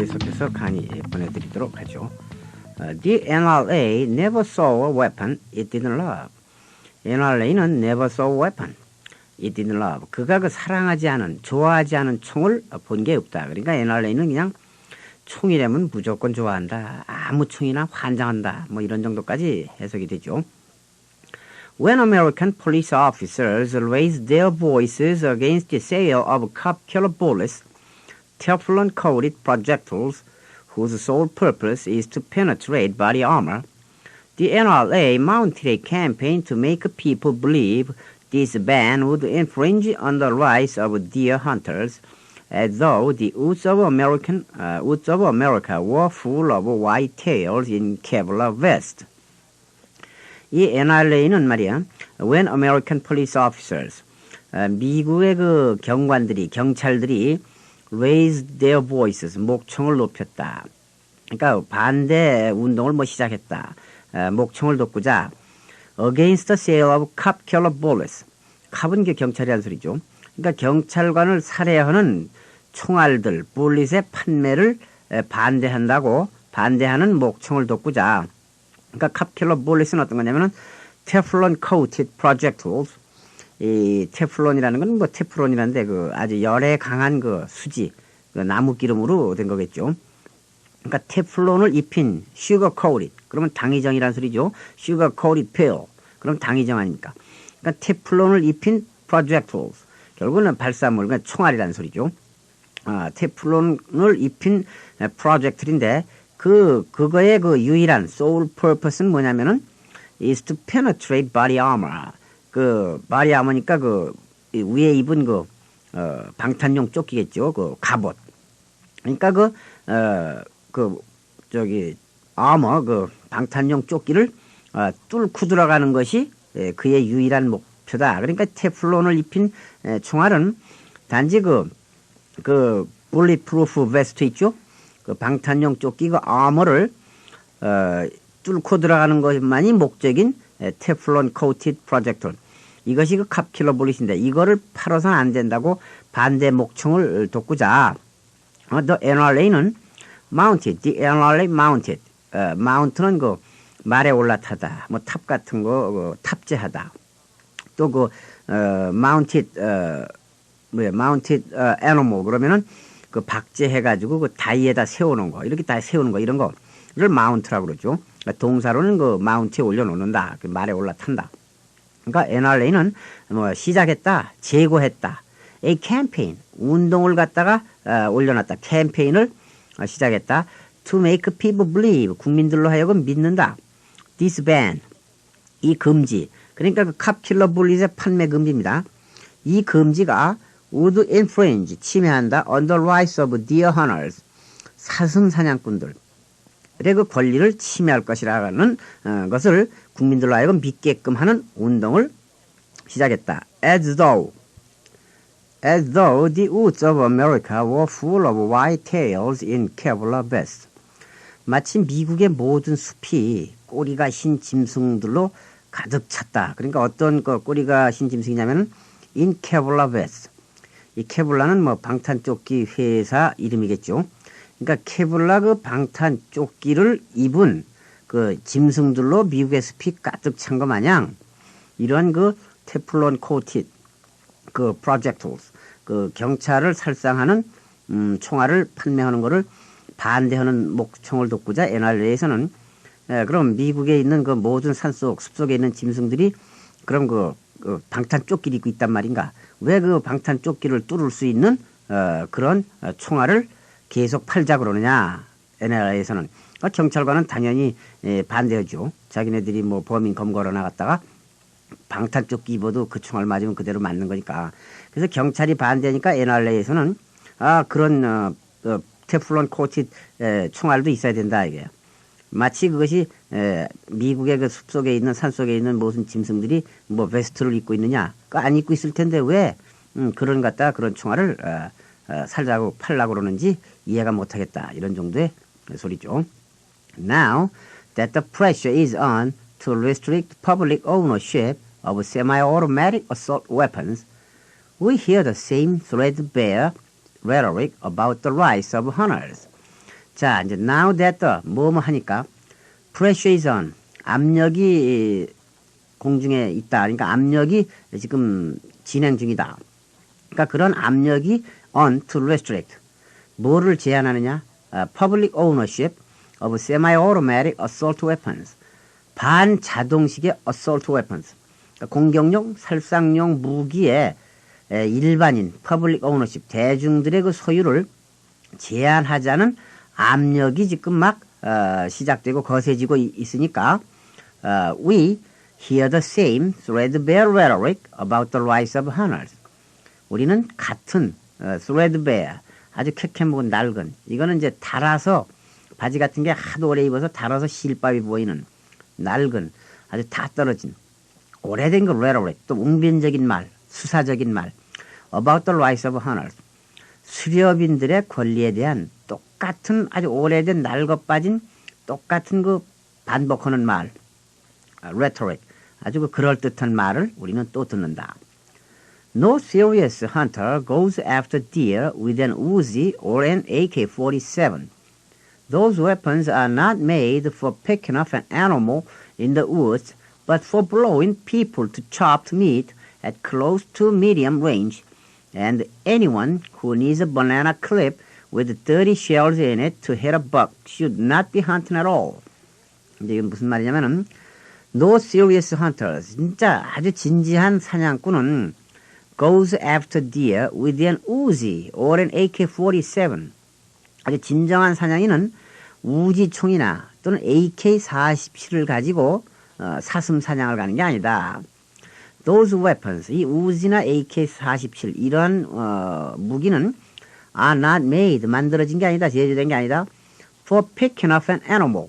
계속해서 강의 보내드리도록 하죠. The NRA never saw a weapon it didn't love. NRA는 never saw a weapon it didn't love. 그가 그 사랑하지 않은, 좋아하지 않은 총을 본 게 없다. 그러니까 NRA는 그냥 총이라면 무조건 좋아한다. 아무 총이나 환장한다. 뭐 이런 정도까지 해석이 되죠. When American police officers raised their voices against the sale of cop-killer bullets, Teflon-coated projectiles whose sole purpose is to penetrate body armor, the NRA mounted a campaign to make people believe this ban would infringe on the rights of deer hunters, as though the woods of America were full of white-tails in Kevlar vests. 이 NRA는 말이야, when American police officers, 미국의 그 경찰들이 raised their voices, 목청을 높였다. 그러니까 반대 운동을 뭐 시작했다. 목청을 돋구자 against the sale of cop-killer bullets. 캅은 경찰이라는 소리죠. 그러니까 경찰관을 살해하는 총알들, bullet의 판매를 반대하는 목청을 돋구자. 그러니까 cop-killer bullet은 어떤 거냐면은 Teflon-coated projectiles. 이 테플론이라는 건 뭐 테프론이라는데 그 아주 열에 강한 그 수지, 그 나무 기름으로 된 거겠죠. 그러니까 테플론을 입힌 sugar-coated. 그러면 당위정이라는 소리죠. sugar-coated pill. 그럼 당위정 아닙니까? 그러니까 테플론을 입힌 projectiles. 결국은 발사물, 그러니까 총알이라는 소리죠. 테플론을 입힌 projectile인데 그거의 그 유일한 sole purpose는 뭐냐면은 is to penetrate body armor. 그 body armor니까 그 위에 입은 그 방탄용 조끼겠죠. 그 갑옷. 그러니까 armor 그 방탄용 조끼를 뚫고 들어가는 것이 그의 유일한 목표다. 그러니까 테플론을 입힌 총알은 단지 그 bulletproof vest 있죠. 그 방탄용 조끼 그 armor를 뚫고 들어가는 것만이 목적인 테플론 coated projectile. 이것이 그 캅킬러 불릿인데 이거를 팔아서는 안 된다고 반대 목청을 돋구자. The NRA는 the NRA mounted. mount는 그 말에 올라타다. 뭐 탑 같은 거 탑재하다. 또 mounted animal 그러면은 그 박제해가지고 그 다이에다 세우는 거, 이렇게 다 세우는 거, 이런 거를 mount라고 그러죠. 동사로는 그 mount에 올려놓는다. 그 말에 올라탄다. 그러니까 NRA는 뭐 시작했다, 제고했다. A campaign, 운동을 갖다가 올려놨다. 캠페인을 시작했다. To make people believe, 국민들로 하여금 믿는다. This ban, 이 금지. 그러니까 그 캅킬러 불릿의 판매 금지입니다. 이 금지가 would infringe, 침해한다. on the rights of deer hunters, 사슴 사냥꾼들. 그 권리를 침해할 것이라는 것을 국민들로 하여금 믿게끔 하는 운동을 시작했다. As though the woods of America were full of white-tails in Kevlar vests. 마치 미국의 모든 숲이 꼬리가 흰 짐승들로 가득 찼다. 그러니까 어떤 꼬리가 흰 짐승이냐면 in Kevlar vests. 이 케블라는 뭐 방탄조끼 회사 이름이겠죠. 그러니까 케블라 그 방탄 조끼를 입은 그 짐승들로 미국의 숲이 가득 찬 것 마냥 이런 그 테플론 코티드 그 프로젝트스 그 경찰을 살상하는 총알을 판매하는 거를 반대하는 목청을 돋구자 NRA에서는 그럼 미국에 있는 그 모든 산속 숲속에 있는 짐승들이 그럼 그 방탄 조끼를 입고 있단 말인가? 왜 그 방탄 조끼를 뚫을 수 있는 그런 총알을 계속 팔자 그러느냐? NRA에서는 경찰관은 당연히 반대하죠. 자기네들이 뭐 범인 검거로 나갔다가 방탄 조끼 입어도 그 총알 맞으면 그대로 맞는 거니까. 그래서 경찰이 반대하니까 NRA에서는 그런 테플론 코티드 총알도 있어야 된다 이게. 마치 그것이 미국의 그 숲속에 있는 산속에 있는 무슨 짐승들이 뭐 베스트를 입고 있느냐? 안 입고 있을 텐데 왜 그런 총알을 살자고 팔라고 그러는지 이해가 못하겠다. 이런 정도의 소리죠. Now that the pressure is on to restrict public ownership of semi-automatic assault weapons, we hear the same threadbare rhetoric about the rights of hunters. 자, 이제 now that the 뭐뭐 하니까 pressure is on. 압력이 공중에 있다. 그러니까 압력이 지금 진행 중이다. 그러니까 그런 압력이 on to restrict. 뭐를 제한하느냐? Public ownership of semi-automatic assault weapons. 반자동식의 assault weapons. 그러니까 공격용, 살상용 무기의 일반인, public ownership, 대중들의 그 소유를 제한하자는 압력이 지금 막 시작되고 거세지고 있으니까 we hear the same threadbare rhetoric about the rise of hunters. 우리는 같은 threadbare, 아주 캑캑 낡은, 이거는 이제 달아서 바지 같은 게 하도 오래 입어서 달아서 실밥이 보이는 낡은, 아주 다 떨어진 오래된 그 rhetoric, 또 웅변적인 말, 수사적인 말 about the rise of hunters. 수렵인들의 권리에 대한 똑같은 아주 오래된 낡아빠진 똑같은 그 반복하는 말, rhetoric, 아주 그 그럴듯한 말을 우리는 또 듣는다. No serious hunter goes after deer with an Uzi or an AK-47. Those weapons are not made for picking off an animal in the woods, but for blowing people to chopped meat at close to medium range. And anyone who needs a banana clip with 30 shells in it to hit a buck should not be hunting at all. 이제 이건 무슨 말이냐면은 no serious hunters, 진짜 아주 진지한 사냥꾼은 goes after deer with an Uzi or an AK-47. 아주 진정한 사냥이는 우지총이나 또는 AK-47을 가지고 사슴 사냥을 가는 게 아니다. Those weapons, 이 우지나 AK-47 이런 무기는 are not made, 만들어진 게 아니다, 제조된 게 아니다. For picking off an animal,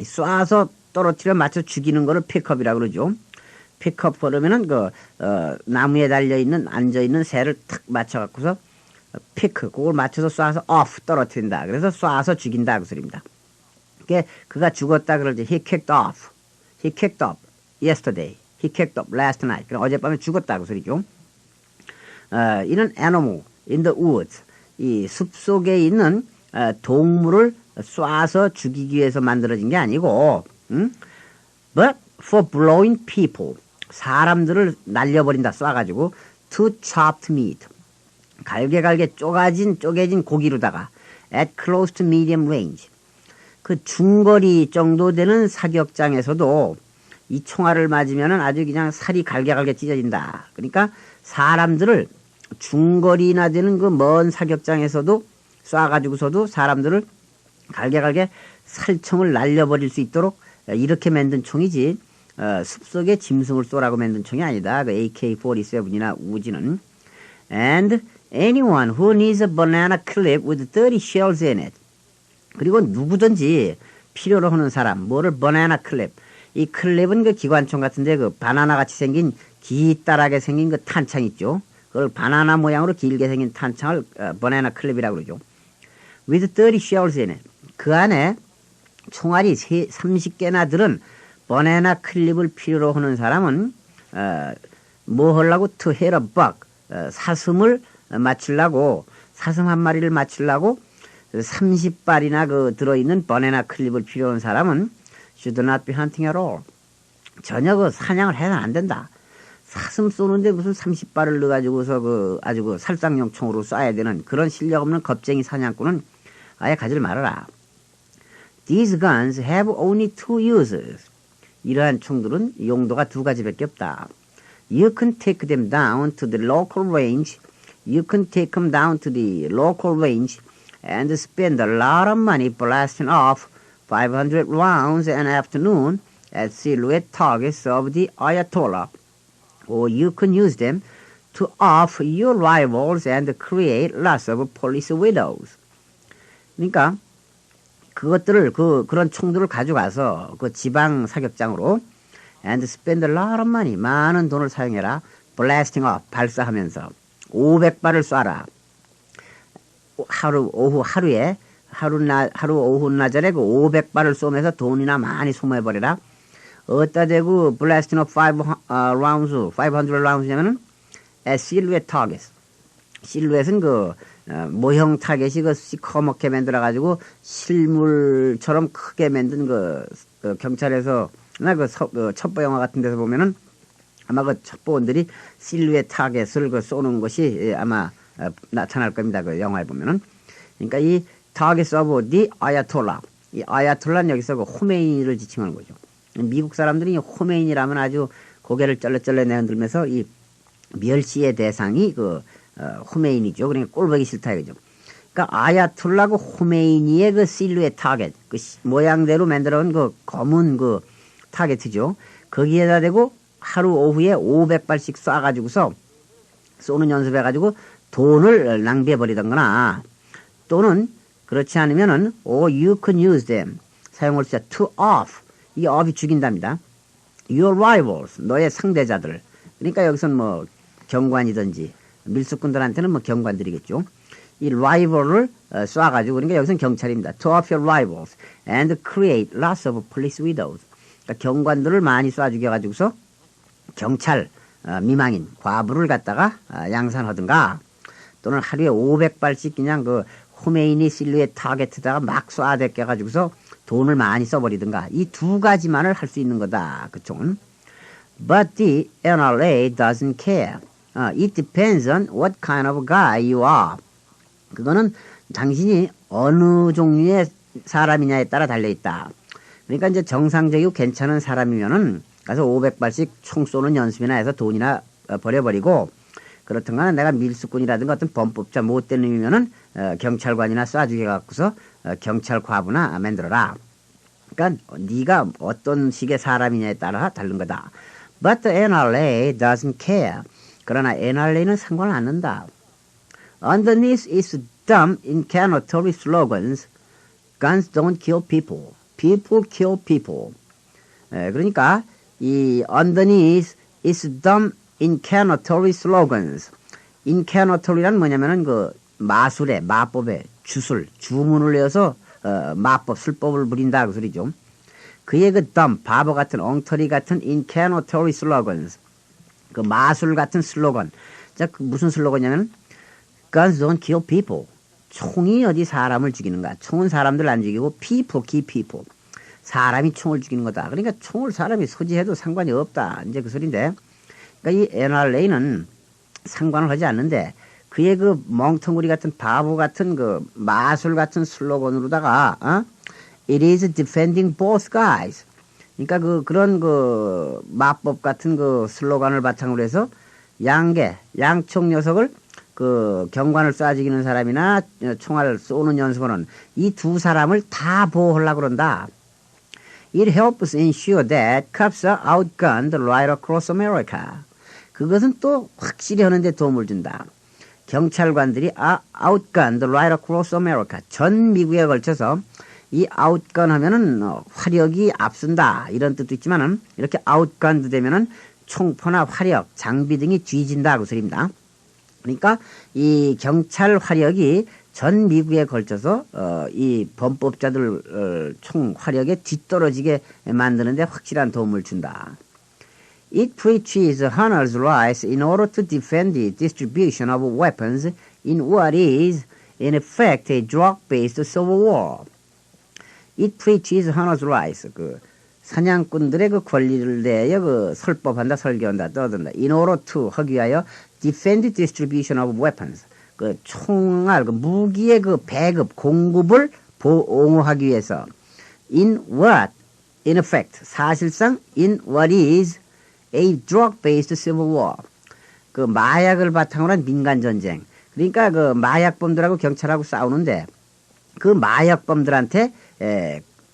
쏴서 떨어뜨려 맞춰 죽이는 거를 픽업이라고 그러죠. 픽업 그러면은 나무에 달려 있는 앉아 있는 새를 탁 맞춰 갖고서 피크, 그걸 맞춰서 쏴서 off 떨어뜨린다. 그래서 쏴서 죽인다 그 소리입니다. 그가 죽었다 그럴 때 he kicked off, he kicked up yesterday, he kicked up last night. 그럼 어젯밤에 죽었다 그 소리죠. 이는 animal in the woods, 이 숲 속에 있는 동물을 쏴서 죽이기 위해서 만들어진 게 아니고, but for blowing people, 사람들을 날려버린다 쏴가지고 to chopped meat, 갈게 쪼개진 고기로다가 at close to medium range, 그 중거리 정도 되는 사격장에서도 이 총알을 맞으면은 아주 그냥 살이 갈게 찢어진다. 그러니까 사람들을 중거리나 되는 그 먼 사격장에서도 쏴가지고서도 사람들을 갈게 살청을 날려버릴 수 있도록 이렇게 만든 총이지 숲속에 짐승을 쏘라고 만든 총이 아니다. 그 AK-47이나 우지는. And anyone who needs a banana clip with 30 shells in it. 그리고 누구든지 필요로 하는 사람, 뭐를 banana clip. 이 클립은 그 기관총 같은데 그 바나나 같이 생긴 기따라게 생긴 그 탄창 있죠. 그걸 바나나 모양으로 길게 생긴 탄창을 banana clip이라고 그러죠. With 30 shells in it. 그 안에 총알이 30개나 들은 바나나 클립을 필요로 하는 사람은 뭐 하려고 to hit a buck, 사슴을 맞추려고, 사슴 한 마리를 맞추려고 30발이나 그 들어있는 바나나 클립을 필요로 하는 사람은 should not be hunting at all. 전혀 그 사냥을 해서는 안 된다. 사슴 쏘는데 무슨 30발을 넣어가지고서 아주 그 살상용 총으로 쏴야 되는 그런 실력 없는 겁쟁이 사냥꾼은 아예 가지를 말아라. These guns have only two uses. 이러한 총들은 용도가 두 가지밖에 없다. You can take them down to the local range. You can take them down to the local range and spend a lot of money blasting off 500 rounds an afternoon at silhouette targets of the Ayatollah. Or you can use them to off your rivals and create lots of police widows. 그러니까 그것들을 그런 총들을 가져가서 그 지방 사격장으로 and spend a lot of money, 많은 돈을 사용해라. blasting off, 발사하면서 500발을 쏴라. 하루 오후 낮에 그 500발을 쏘면서 돈이나 많이 소모해버려라. 어디다 대고 blasting off 500 rounds냐면은 silhouette targets. 실루엣은 그 모형 타겟이 그 시커멓게 만들어가지고 실물처럼 크게 만든 그 경찰에서 그 첩보 영화 같은 데서 보면은 아마 그 첩보원들이 실루엣 타겟을 그 쏘는 것이 아마 나타날 겁니다. 그 영화에 보면은. 그러니까 이 타겟 오브 디 아야톨라. 이 아야톨라는 여기서 그 호메이니를 지칭하는 거죠. 미국 사람들이 호메이니라면 아주 고개를 쩔레쩔레 내흔들면서 이 멸시의 대상이 그 호메이니죠. 그러니까 꼴보기 싫다 이거죠. 그러니까 아야톨라고 호메이니의 그 실루엣 타겟, 그 모양대로 만들어온 그 검은 그 타겟이죠. 거기에다 대고 하루 오후에 500발씩 쏴가지고서 쏘는 연습해가지고 돈을 낭비해버리던거나 또는 그렇지 않으면은 you can use them 사용할 수 있어 to off 이 off이 죽인답니다. your rivals 너의 상대자들 그러니까 여기서는 뭐 경관이든지 밀수꾼들한테는 뭐 경관들이겠죠. 이 rival을 쏴가지고 그러니까 여기서는 경찰입니다. to off your rivals and create lots of police widows 그러니까 경관들을 많이 쏴 죽여가지고서 경찰 미망인 과부를 갖다가 양산하든가 또는 하루에 500발씩 그냥 그 호메이니 실루엣 타겟에다가 막 쏴대껴가지고서 돈을 많이 써버리든가 이 두 가지만을 할 수 있는 거다. 그 총은. But the NRA doesn't care. It depends on what kind of guy you are. 그거는 당신이 어느 종류의 사람이냐에 따라 달려있다. 그러니까 이제 정상적이고 괜찮은 사람이면은 가서 500발씩 총 쏘는 연습이나 해서 돈이나 버려버리고 그렇든가 내가 밀수꾼이라든가 어떤 범법자 못된 놈이면은 경찰관이나 쏴주게 갖고서 경찰 과부나 만들어라. 그러니까 네가 어떤 식의 사람이냐에 따라 다른 거다. But the NRA doesn't care. 그러나 NRA는 상관을 안 한다. Underneath its dumb incanatory slogans, guns don't kill people. People kill people. 그러니까 이 underneath its dumb incanatory slogans. incanatory란 뭐냐면은 그 마술에 마법에 주문을 내어서 마법 술법을 부린다 그 소리죠. 그의 그 dumb 바보 같은 엉터리 같은 incanatory slogans. 그 마술 같은 슬로건. 자, 그 무슨 슬로건이냐면 guns don't kill people. 총이 어디 사람을 죽이는가? 총은 사람들 안 죽이고 people kill people. 사람이 총을 죽이는 거다. 그러니까 총을 사람이 소지해도 상관이 없다. 이제 그 소리인데. 그러니까 이 NRA는 상관을 하지 않는데 그의 그 멍텅구리 같은 바보 같은 그 마술 같은 슬로건으로다가 It is defending both guys. 그러니까 그런 그 마법 같은 그 슬로건을 바탕으로 해서 양총 녀석을 그 경관을 쏴 죽이는 사람이나 총알 쏘는 연습하는 이 두 사람을 다 보호하려고 그런다. It helps ensure that cops are outgunned right across America. 그것은 또 확실히 하는 데 도움을 준다. 경찰관들이 outgunned right across America. 전 미국에 걸쳐서 이 outgun 하면은 화력이 앞선다 이런 뜻도 있지만은 이렇게 outgunned 되면은 총포나 화력, 장비 등이 뒤진다 그 소리입니다. 그러니까 이 경찰 화력이 전 미국에 걸쳐서 이 범법자들 총 화력에 뒤떨어지게 만드는데 확실한 도움을 준다. It preaches honors rights in order to defend the distribution of weapons in what is, in effect, a drug-based civil war. It preaches honors rights. 그 사냥꾼들의 그 권리를 대하여 그 설법한다, 설교한다, 떠든다. In order to 하기 위하여 defend the distribution of weapons. 그 총알, 그 무기의 그 배급, 공급을 옹호하기 위해서. In what? In effect. 사실상 in what is a drug-based civil war. 그 마약을 바탕으로 한 민간전쟁. 그러니까 그 마약범들하고 경찰하고 싸우는데 그 마약범들한테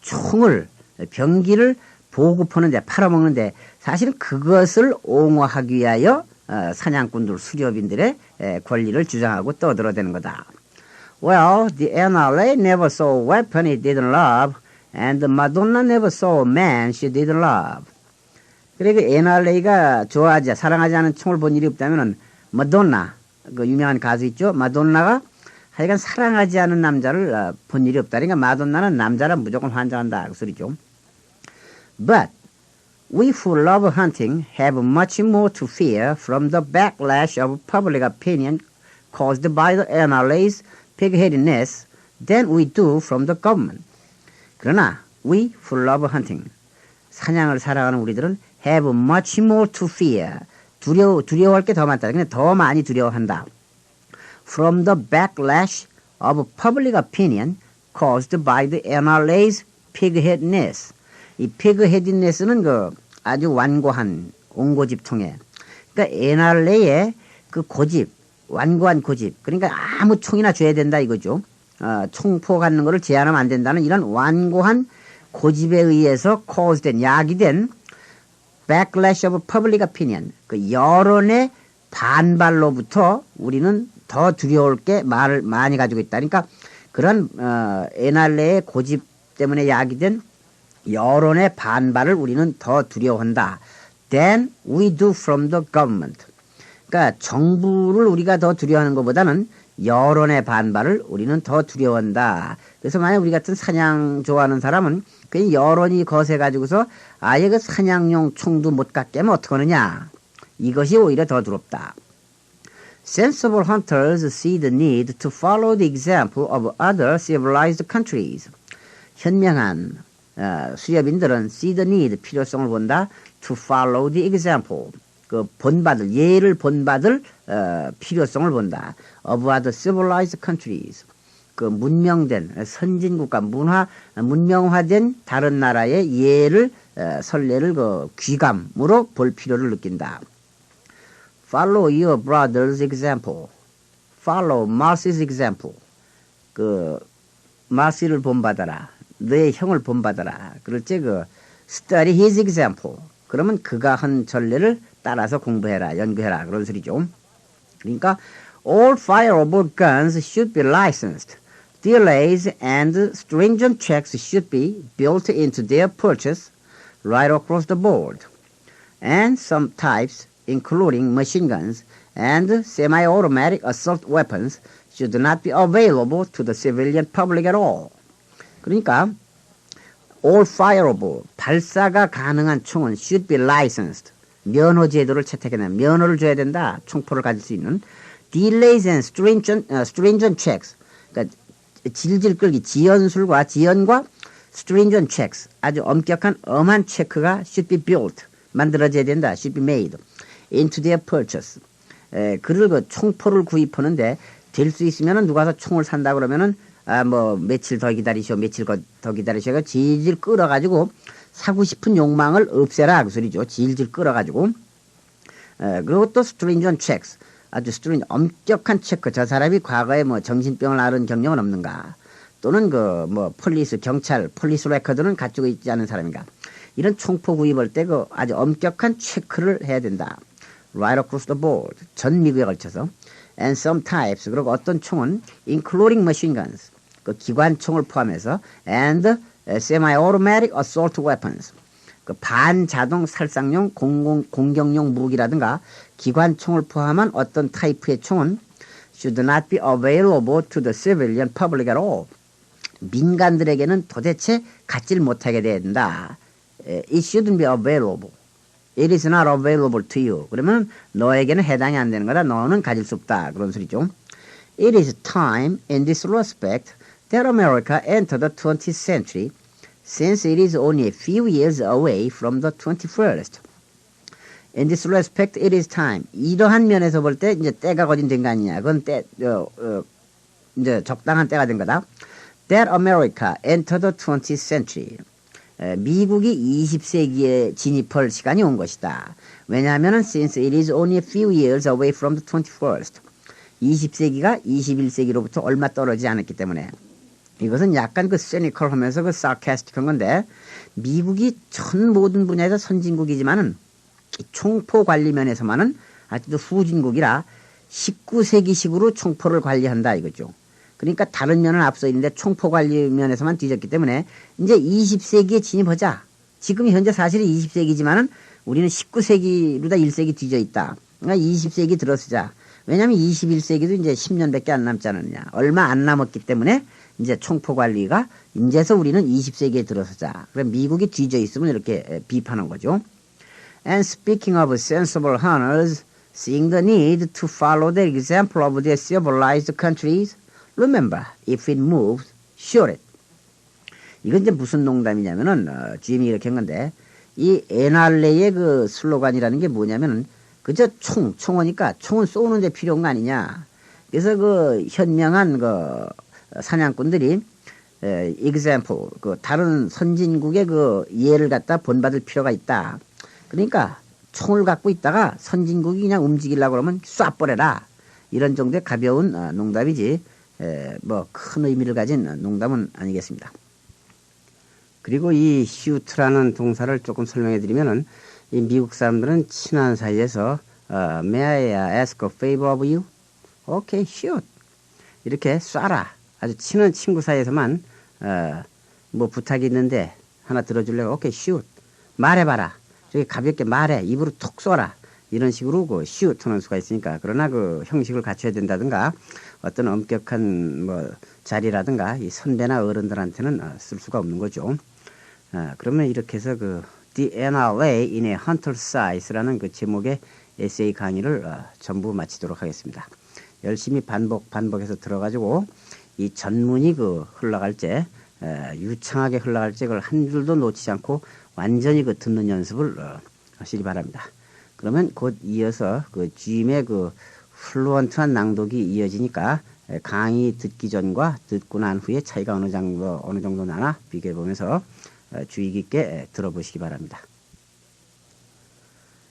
총을, 병기를 보급하는데, 팔아먹는데 사실은 그것을 옹호하기 위하여 사냥꾼들, 수렵인들의 권리를 주장하고 떠들어대는 거다. Well, the NRA never saw a weapon it didn't love, and Madonna never saw a man she didn't love. 그리고 NRA가 좋아하지, 사랑하지 않은 총을 본 일이 없다면은 마돈나, 그 유명한 가수 있죠? 마돈나가 하여간 사랑하지 않은 남자를 본 일이 없다. 그러니까 마돈나는 남자라 무조건 환장한다. 그 소리죠. But we who love hunting have much more to fear from the backlash of public opinion caused by the NRA's pig-headedness than we do from the government. 그러나 we who love hunting, 사냥을 사랑하는 우리들은 have much more to fear. 두려워할 게 더 많다. 그냥 더 많이 두려워한다. From the backlash of public opinion caused by the NRA's pig-headedness. 이 pig-headedness는 그 아주 완고한 옹고집통에. 그러니까 NRA의 그 고집, 완고한 고집. 그러니까 아무 총이나 줘야 된다 이거죠. 총포 갖는 거를 제한하면 안 된다는 이런 완고한 고집에 의해서 caused 야기된 backlash of public opinion, 그 여론의 반발로부터 우리는 더 두려울 게 말을 많이 가지고 있다. 그러니까 그런 NRA의 고집 때문에 야기된 여론의 반발을 우리는 더 두려워한다. Than we do from the government. 그러니까 정부를 우리가 더 두려워하는 것보다는 여론의 반발을 우리는 더 두려워한다. 그래서 만약 우리 같은 사냥 좋아하는 사람은 그 여론이 거세가지고서 아예 그 사냥용 총도 못 갖게 하면 어떡하느냐. 이것이 오히려 더 두렵다. Sensible hunters see the need to follow the example of other civilized countries. 현명한 수렵인들은 see the need, 필요성을 본다. to follow the example, 그 본받을, 예를 본받을 필요성을 본다. of other civilized countries. 그 문명된 선진국가 문명화된 다른 나라의 예를 선례를 그 귀감으로 볼 필요를 느낀다. Follow your brother's example. Follow Marcy's example. 그 마시를 본받아라. 너의 형을 본받아라. 그럴 때 그 study his example. 그러면 그가 한 전례를 따라서 공부해라, 연구해라. 그런 소리죠. 그러니까 all fireable guns should be licensed. Delays and stringent checks should be built into their purchase right across the board. And some types, including machine guns and semi-automatic assault weapons, should not be available to the civilian public at all. 그러니까 all fireable, 발사가 가능한 총은 should be licensed. 면허 제도를 채택해내. 면허를 줘야 된다. 총포를 가질 수 있는. Delays and stringent checks. 그러니까 질질 끌기, 지연과 stringent checks, 아주 엄격한 엄한 체크가 should be built, 만들어져야 된다. should be made into their purchase. 그를 그 총포를 구입하는데 될 수 있으면은 누가 서 총을 산다 그러면은 뭐 며칠 더 기다리시오, 며칠 더 기다리시오. 질질 끌어가지고 사고 싶은 욕망을 없애라 그 소리죠. 질질 끌어가지고. 그리고 또 stringent checks. 아주 엄격한 체크. 저 사람이 과거에 뭐 정신병을 앓은 경력은 없는가. 또는 그 뭐 경찰, 폴리스 레코드는 가지고 있지 않은 사람인가. 이런 총포 구입할 때 그 아주 엄격한 체크를 해야 된다. Right across the board. 전 미국에 걸쳐서. And some types. 그리고 어떤 총은 including machine guns. 그 기관총을 포함해서 and semi-automatic assault weapons. 그 반자동 살상용 공격용 무기라든가 기관총을 포함한 어떤 타입의 총은 should not be available to the civilian public at all. 민간들에게는 도대체 갖질 못하게 된다. It shouldn't be available. It is not available to you. 그러면 너에게는 해당이 안 되는 거다. 너는 가질 수 없다. 그런 소리죠. It is time in this respect that America entered the 20th century since it is only a few years away from the 21st. In this respect, it is time. 이러한 면에서 볼 때 이제 때가 거진 된 거 아니냐. 그건 이제 적당한 때가 된 거다. That America entered the 20th century. 미국이 20세기에 진입할 시간이 온 것이다. 왜냐하면 since it is only a few years away from the 21st. 20세기가 21세기로부터 얼마 떨어지지 않았기 때문에. 이것은 약간 그 cynical 하면서 그 sarcastic한 건데 미국이 전 모든 분야에서 선진국이지만은 총포 관리 면에서만은 아직도 후진국이라 19세기식으로 총포를 관리한다 이거죠. 그러니까 다른 면은 앞서 있는데 총포 관리 면에서만 뒤졌기 때문에 이제 20세기에 진입하자. 지금 현재 사실은 20세기지만은 우리는 19세기로다 1세기 뒤져 있다. 그러니까 20세기 들어서자. 왜냐하면 21세기도 이제 10년밖에 안 남지 않았느냐. 얼마 안 남았기 때문에 이제 총포 관리가 이제서 우리는 20세기에 들어서자. 그럼 미국이 뒤져 있으면 이렇게 비판한 거죠. And speaking of sensible hunters Seeing the need to follow the example of the civilized countries, remember, if it moves, shoot it. 이건 이제 무슨 농담이냐면은, GM이 이렇게 한 건데, 이 NRA의 그 슬로건이라는 게 뭐냐면은, 그저 총어니까 총은 쏘는 데 필요한 거 아니냐. 그래서 그 현명한 그 사냥꾼들이 example, 그 다른 선진국의 그 예를 갖다 본받을 필요가 있다. 그러니까 총을 갖고 있다가 선진국이 그냥 움직이려고 그러면 쏴버려라. 이런 정도의 가벼운 농담이지, 뭐 큰 의미를 가진 농담은 아니겠습니다. 그리고 이 shoot라는 동사를 조금 설명해 드리면은, 이 미국 사람들은 친한 사이에서 May I ask a favor of you? Okay, shoot. 이렇게 쏴라. 아주 친한 친구 사이에서만 뭐 부탁이 있는데 하나 들어줄래요? Okay, shoot. 말해봐라. 저기 가볍게 말해. 입으로 툭 쏘라. 이런 식으로 그 shoot 하는 수가 있으니까. 그러나 그 형식을 갖춰야 된다든가 어떤 엄격한 뭐 자리라든가 이 선배나 어른들한테는 쓸 수가 없는 거죠. 그러면 이렇게 해서 그 The NRA in a Hunter's Size라는 그 제목의 에세이 강의를 전부 마치도록 하겠습니다. 열심히 반복해서 들어가지고 이 전문이 그 흘러갈 때 유창하게 흘러갈 때 그걸 한 줄도 놓치지 않고 완전히 그 듣는 연습을 하시기 바랍니다. 그러면 곧 이어서 그 GM의 그 플루언트한 낭독이 이어지니까 강의 듣기 전과 듣고 난 후에 차이가 어느 정도 나나 비교해 보면서 주의 깊게 들어보시기 바랍니다.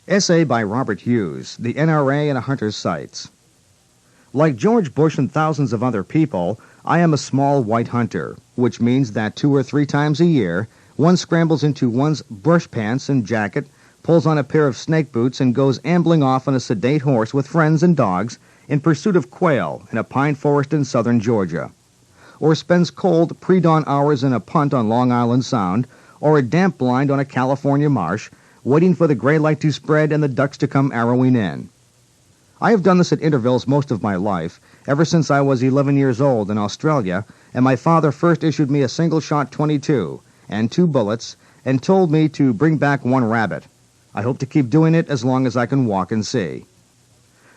Essay by Robert Hughes, The NRA in a Hunter's Sights. Like George Bush and thousands of other people, I am a small white hunter, which means that 2 or 3 times a year, one scrambles into one's brush pants and jacket, pulls on a pair of snake boots, and goes ambling off on a sedate horse with friends and dogs in pursuit of quail in a pine forest in southern Georgia, or spends cold pre-dawn hours in a punt on Long Island Sound, or a damp blind on a California marsh, waiting for the gray light to spread and the ducks to come arrowing in. I have done this at intervals most of my life, ever since I was 11 years old in Australia, and my father first issued me a single-shot .22 and 2 bullets and told me to bring back 1 rabbit. I hope to keep doing it as long as I can walk and see.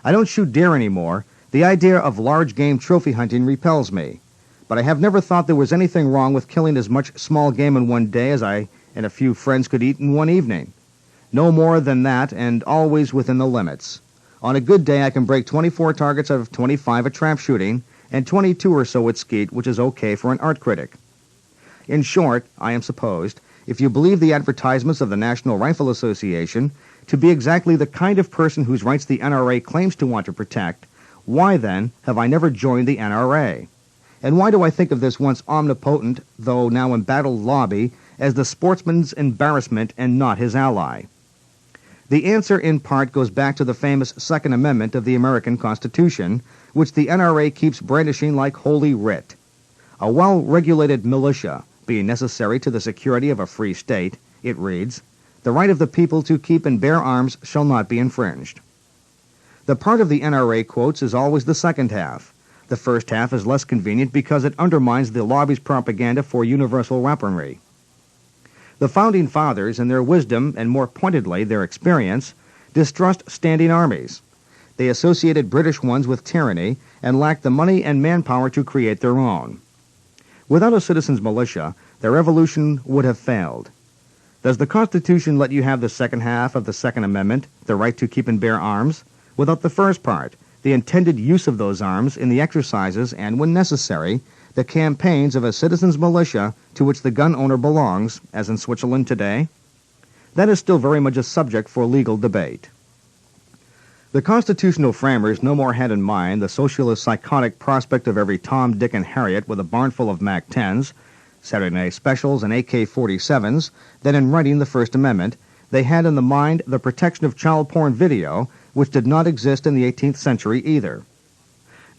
I don't shoot deer anymore. The idea of large game trophy hunting repels me. But I have never thought there was anything wrong with killing as much small game in one day as I and a few friends could eat in one evening. No more than that, and always within the limits. On a good day, I can break 24 targets out of 25 at trap shooting, and 22 or so at skeet, which is okay for an art critic. In short, I am supposed, if you believe the advertisements of the National Rifle Association, to be exactly the kind of person whose rights the NRA claims to want to protect, why then have I never joined the NRA? And why do I think of this once omnipotent, though now embattled lobby, as the sportsman's embarrassment and not his ally? The answer, in part, goes back to the famous Second Amendment of the American Constitution, which the NRA keeps brandishing like Holy Writ. A well-regulated militia being necessary to the security of a free state, it reads, the right of the people to keep and bear arms shall not be infringed. The part of the NRA quotes is always the second half. The first half is less convenient because it undermines the lobby's propaganda for universal weaponry. The Founding Fathers, in their wisdom and more pointedly their experience, distrust standing armies. They associated British ones with tyranny and lacked the money and manpower to create their own. Without a citizens' militia, their revolution would have failed. Does the Constitution let you have the second half of the Second Amendment, the right to keep and bear arms, without the first part, the intended use of those arms in the exercises and, when necessary, the campaigns of a citizens' militia to which the gun owner belongs, as in Switzerland today? That is still very much a subject for legal debate. The constitutional framers no more had in mind the socialist psychotic prospect of every Tom, Dick, and Harriet with a barnful of MAC-10s, Saturday Night Specials, and AK-47s than in writing the First Amendment. They had in the mind the protection of child porn video, which did not exist in the 18th century either.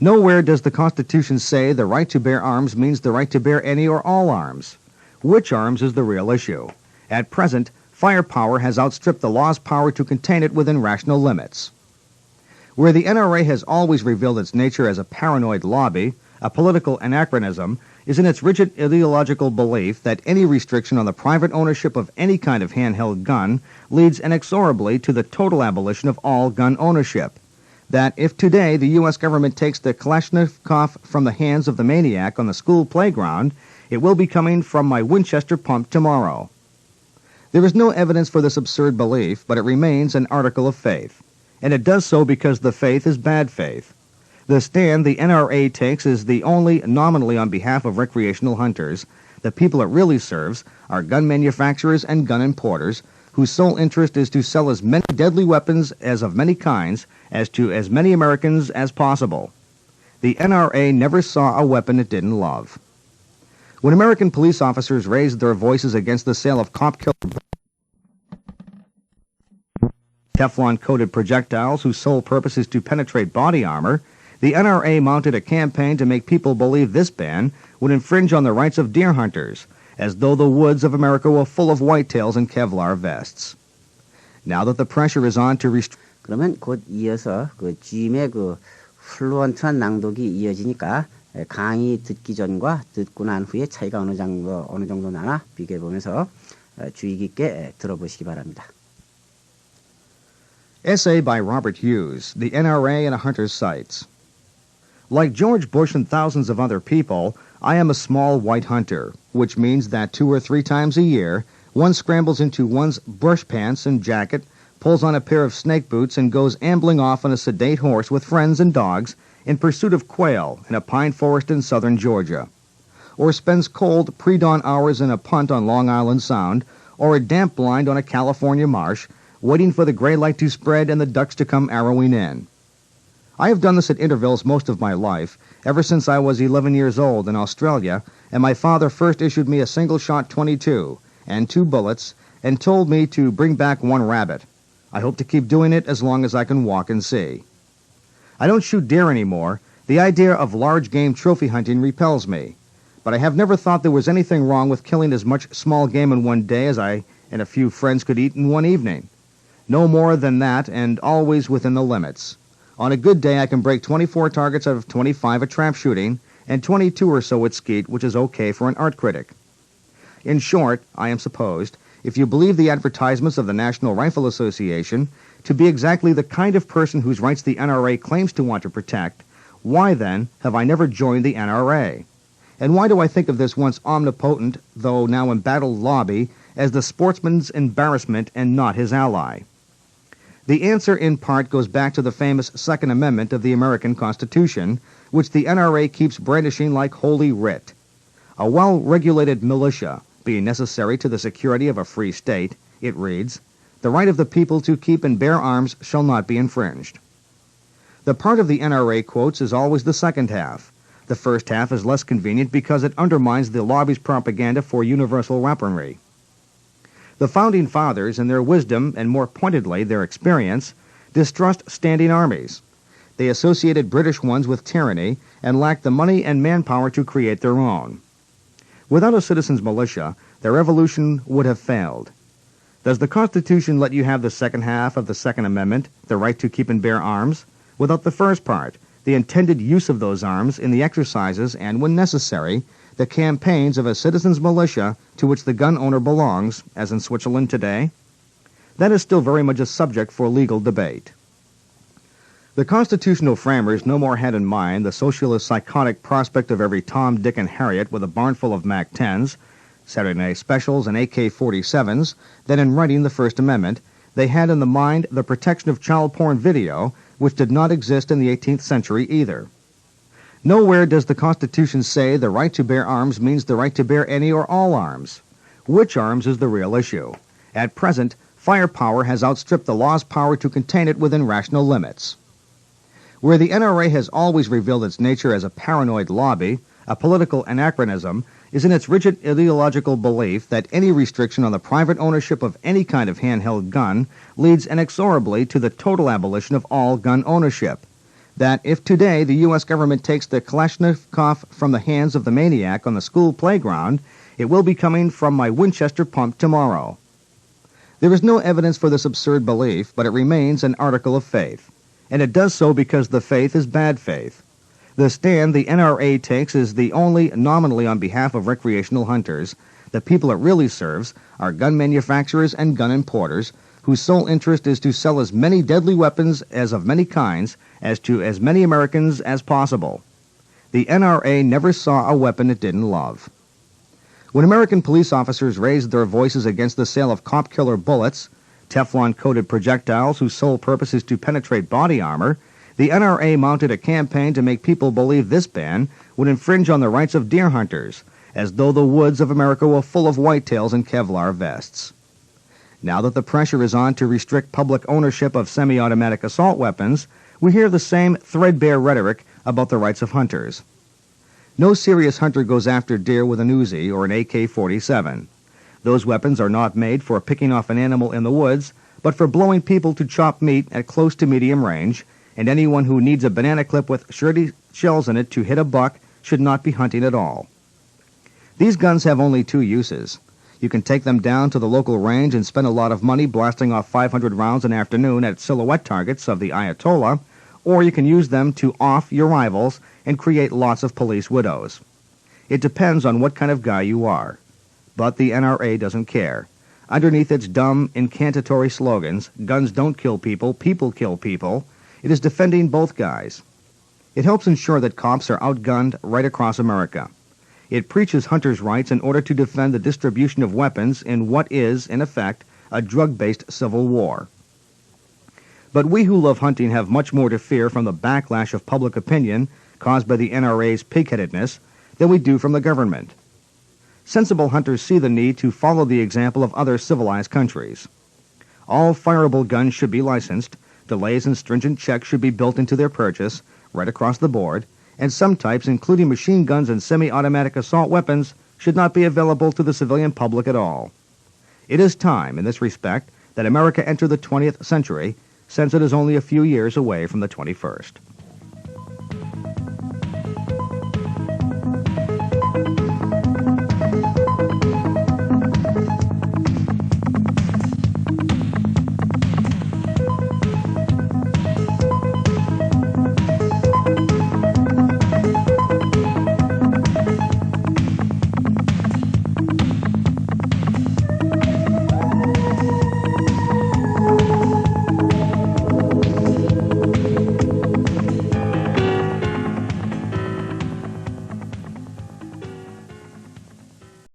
Nowhere does the Constitution say the right to bear arms means the right to bear any or all arms. Which arms is the real issue? At present, firepower has outstripped the law's power to contain it within rational limits. Where the NRA has always revealed its nature as a paranoid lobby, a political anachronism, is in its rigid ideological belief that any restriction on the private ownership of any kind of handheld gun leads inexorably to the total abolition of all gun ownership. that if today the U.S. government takes the Kalashnikov from the hands of the maniac on the school playground, it will be coming from my Winchester pump tomorrow. There is no evidence for this absurd belief, but it remains an article of faith, and it does so because the faith is bad faith. The stand the NRA takes is the only nominally on behalf of recreational hunters. The people it really serves are gun manufacturers and gun importers, whose sole interest is to sell as many deadly weapons as of many kinds as to as many Americans as possible. The NRA never saw a weapon it didn't love. When American police officers raised their voices against the sale of cop-killer Teflon-coated projectiles whose sole purpose is to penetrate body armor, the NRA mounted a campaign to make people believe this ban would infringe on the rights of deer hunters, as though the woods of America were full of whitetails and Kevlar vests. Now that the pressure is on to restrict 그러면 곧 이어서 그 GM의 그 플루언트한 낭독이 이어지니까 강의 듣기 전과 듣고 난 후에 차이가 어느 정도 나나 비교해 보면서 주의 깊게 들어보시기 바랍니다. Essay by Robert Hughes, The NRA and a Hunter's Sights. Like George Bush and thousands of other people, I am a small white hunter, which means that 2 or 3 times a year, one scrambles into one's brush pants and jacket, pulls on a pair of snake boots, and goes ambling off on a sedate horse with friends and dogs in pursuit of quail in a pine forest in southern Georgia, or spends cold pre-dawn hours in a punt on Long Island Sound, or a damp blind on a California marsh, waiting for the gray light to spread and the ducks to come arrowing in. I have done this at intervals most of my life, ever since I was 11 years old in Australia, and my father first issued me a single-shot .22 and 2 bullets and told me to bring back 1 rabbit. I hope to keep doing it as long as I can walk and see. I don't shoot deer anymore. The idea of large game trophy hunting repels me, but I have never thought there was anything wrong with killing as much small game in one day as I and a few friends could eat in one evening. No more than that, and always within the limits. On a good day, I can break 24 targets out of 25 at trap shooting, and 22 or so at skeet, which is okay for an art critic. In short, I am supposed, if you believe the advertisements of the National Rifle Association, to be exactly the kind of person whose rights the NRA claims to want to protect, why then have I never joined the NRA? And why do I think of this once omnipotent, though now embattled lobby, as the sportsman's embarrassment and not his ally? The answer, in part, goes back to the famous Second Amendment of the American Constitution, which the NRA keeps brandishing like Holy Writ. A well-regulated militia being necessary to the security of a free state, it reads, the right of the people to keep and bear arms shall not be infringed. The part of the NRA quotes is always the second half. The first half is less convenient because it undermines the lobby's propaganda for universal weaponry. The Founding Fathers, in their wisdom and more pointedly their experience, distrust standing armies. They associated British ones with tyranny and lacked the money and manpower to create their own. Without a citizens' militia, their revolution would have failed. Does the Constitution let you have the second half of the Second Amendment, the right to keep and bear arms, without the first part, the intended use of those arms in the exercises and, when necessary, the campaigns of a citizens' militia to which the gun owner belongs, as in Switzerland today? That is still very much a subject for legal debate. The constitutional framers no more had in mind the socialist psychotic prospect of every Tom, Dick, and Harriet with a barnful of MAC-10s, Saturday Night Specials, and AK-47s than in writing the First Amendment. They had in the mind the protection of child porn video, which did not exist in the 18th century either. Nowhere does the Constitution say the right to bear arms means the right to bear any or all arms. Which arms is the real issue? At present, firepower has outstripped the law's power to contain it within rational limits. Where the NRA has always revealed its nature as a paranoid lobby, a political anachronism, is in its rigid ideological belief that any restriction on the private ownership of any kind of handheld gun leads inexorably to the total abolition of all gun ownership. That if today the U.S. government takes the Kalashnikov from the hands of the maniac on the school playground, it will be coming from my Winchester pump tomorrow. There is no evidence for this absurd belief, but it remains an article of faith, and it does so because the faith is bad faith. The stand the NRA takes is the only nominally on behalf of recreational hunters. The people it really serves are gun manufacturers and gun importers, whose sole interest is to sell as many deadly weapons as of many kinds as to as many Americans as possible. The NRA never saw a weapon it didn't love. When American police officers raised their voices against the sale of cop-killer bullets, Teflon-coated projectiles whose sole purpose is to penetrate body armor, the NRA mounted a campaign to make people believe this ban would infringe on the rights of deer hunters, as though the woods of America were full of whitetails in Kevlar vests. Now that the pressure is on to restrict public ownership of semi-automatic assault weapons, we hear the same threadbare rhetoric about the rights of hunters. No serious hunter goes after deer with an Uzi or an AK-47. Those weapons are not made for picking off an animal in the woods, but for blowing people to chop meat at close to medium range, and anyone who needs a banana clip with surety shells in it to hit a buck should not be hunting at all. These guns have only two uses. You can take them down to the local range and spend a lot of money blasting off 500 rounds an afternoon at silhouette targets of the Ayatollah, or you can use them to off your rivals and create lots of police widows. It depends on what kind of guy you are. But the NRA doesn't care. Underneath its dumb, incantatory slogans, guns don't kill people, people kill people, it is defending both guys. It helps ensure that cops are outgunned right across America. It preaches hunters' rights in order to defend the distribution of weapons in what is, in effect, a drug-based civil war. But we who love hunting have much more to fear from the backlash of public opinion caused by the NRA's pig-headedness than we do from the government. Sensible hunters see the need to follow the example of other civilized countries. All fireable guns should be licensed, delays and stringent checks should be built into their purchase, right across the board, and some types, including machine guns and semi-automatic assault weapons, should not be available to the civilian public at all. It is time, in this respect, that America enter the 20th century, since it is only a few years away from the 21st.